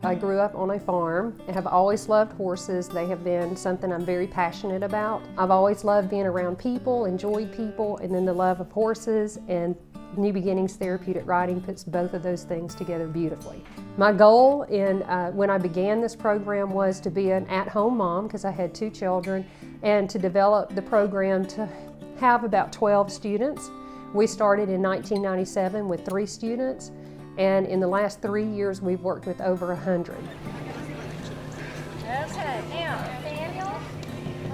I grew up on a farm and have always loved horses. They have been something I'm very passionate about. I've always loved being around people, enjoyed people, and then the love of horses, and New Beginnings Therapeutic Riding puts both of those things together beautifully. My goal when I began this program was to be an at-home mom, because I had 2 children, and to develop the program to have about 12 students. We started in 1997 with 3 students, and in the last 3 years we've worked with over 100. Okay, now Samuel,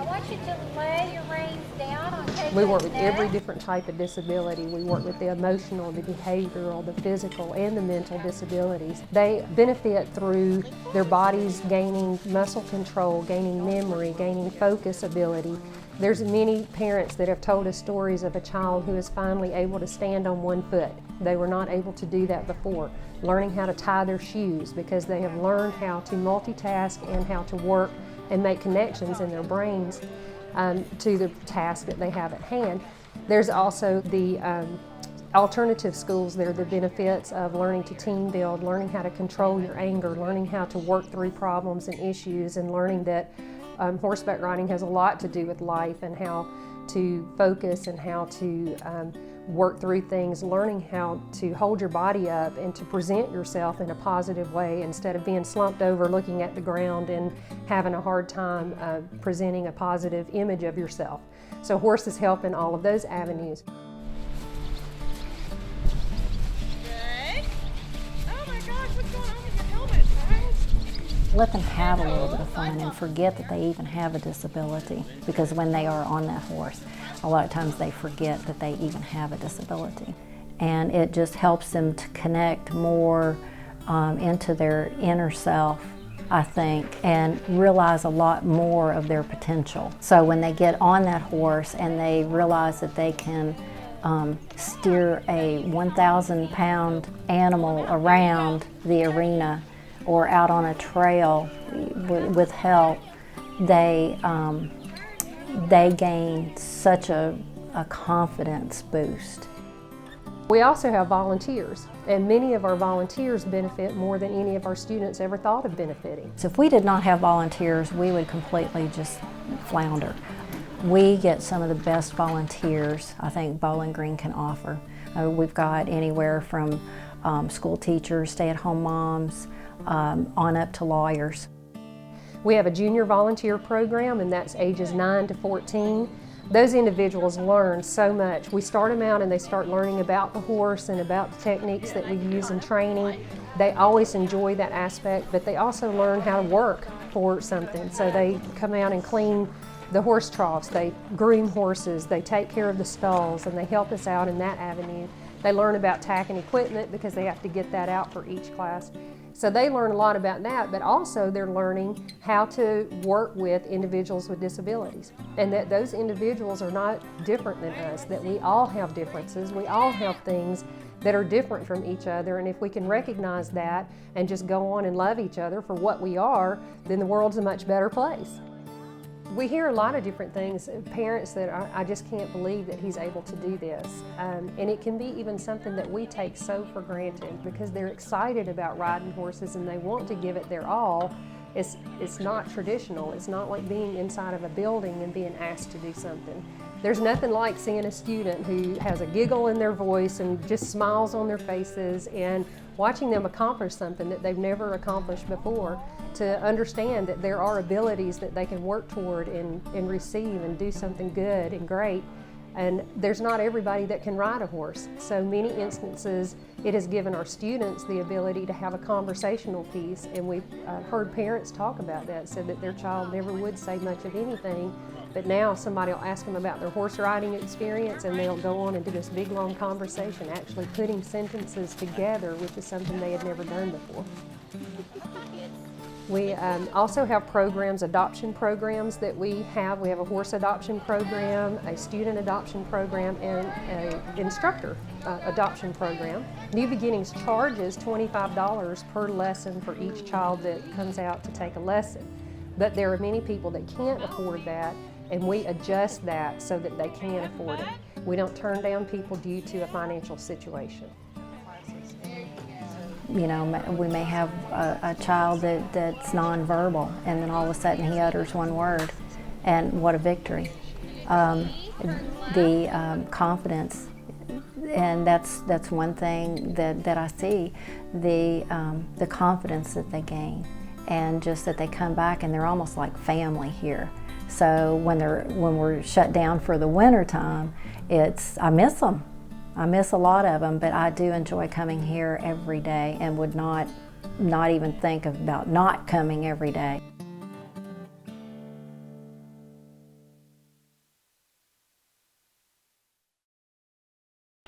I want you to lay your reins down on Casey's We work with neck. every different type of disability. We work with the emotional, the behavioral, the physical, and the mental disabilities. They benefit through their bodies gaining muscle control, gaining memory, gaining focus ability. There's many parents that have told us stories of a child who is finally able to stand on one foot. They were not able to do that before. Learning how to tie their shoes because they have learned how to multitask and how to work and make connections in their brains to the task that they have at hand. There's also the alternative schools. There are the benefits of learning to team build, learning how to control your anger, learning how to work through problems and issues, and learning that horseback riding has a lot to do with life and how to focus and how to work through things, learning how to hold your body up and to present yourself in a positive way instead of being slumped over looking at the ground and having a hard time presenting a positive image of yourself. So horses help in all of those avenues. Good. Oh my gosh, what's going on with your helmet, Charles? Let them have a little bit of fun and forget that they even have a disability, because when they are on that horse, a lot of times they forget that they even have a disability. And it just helps them to connect more into their inner self, I think, and realize a lot more of their potential. So when they get on that horse and they realize that they can steer a 1,000-pound animal around the arena or out on a trail with help, they gain such a confidence boost. We also have volunteers, and many of our volunteers benefit more than any of our students ever thought of benefiting. So if we did not have volunteers, we would completely just flounder. We get some of the best volunteers I think Bowling Green can offer. We've got anywhere from school teachers, stay-at-home moms, on up to lawyers. We have a junior volunteer program, and that's ages 9 to 14. Those individuals learn so much. We start them out and they start learning about the horse and about the techniques that we use in training. They always enjoy that aspect, but they also learn how to work for something. So they come out and clean the horse troughs, they groom horses, they take care of the stalls, and they help us out in that avenue. They learn about tacking equipment because they have to get that out for each class. So they learn a lot about that, but also they're learning how to work with individuals with disabilities, and that those individuals are not different than us, that we all have differences, we all have things that are different from each other, and if we can recognize that and just go on and love each other for what we are, then the world's a much better place. We hear a lot of different things, parents that I just can't believe that he's able to do this. And it can be even something that we take so for granted because they're excited about riding horses and they want to give it their all. It's not traditional. It's not like being inside of a building and being asked to do something. There's nothing like seeing a student who has a giggle in their voice and just smiles on their faces and watching them accomplish something that they've never accomplished before, to understand that there are abilities that they can work toward and receive and do something good and great. And there's not everybody that can ride a horse. So many instances, it has given our students the ability to have a conversational piece, and we've heard parents talk about that, said that their child never would say much of anything, but now somebody will ask them about their horse riding experience and they'll go on and do this big long conversation, actually putting sentences together, which is something they had never done before. We also have programs, adoption programs that we have. We have a horse adoption program, a student adoption program, and an instructor adoption program. New Beginnings charges $25 per lesson for each child that comes out to take a lesson. But there are many people that can't afford that, and we adjust that so that they can afford it. We don't turn down people due to a financial situation. You know, we may have a child that's nonverbal, and then all of a sudden he utters one word, and what a victory. The confidence, and that's one thing that I see, the confidence that they gain, and just that they come back and they're almost like family here. So when we're shut down for the winter time, I miss them. I miss a lot of them, but I do enjoy coming here every day and would not even think about not coming every day.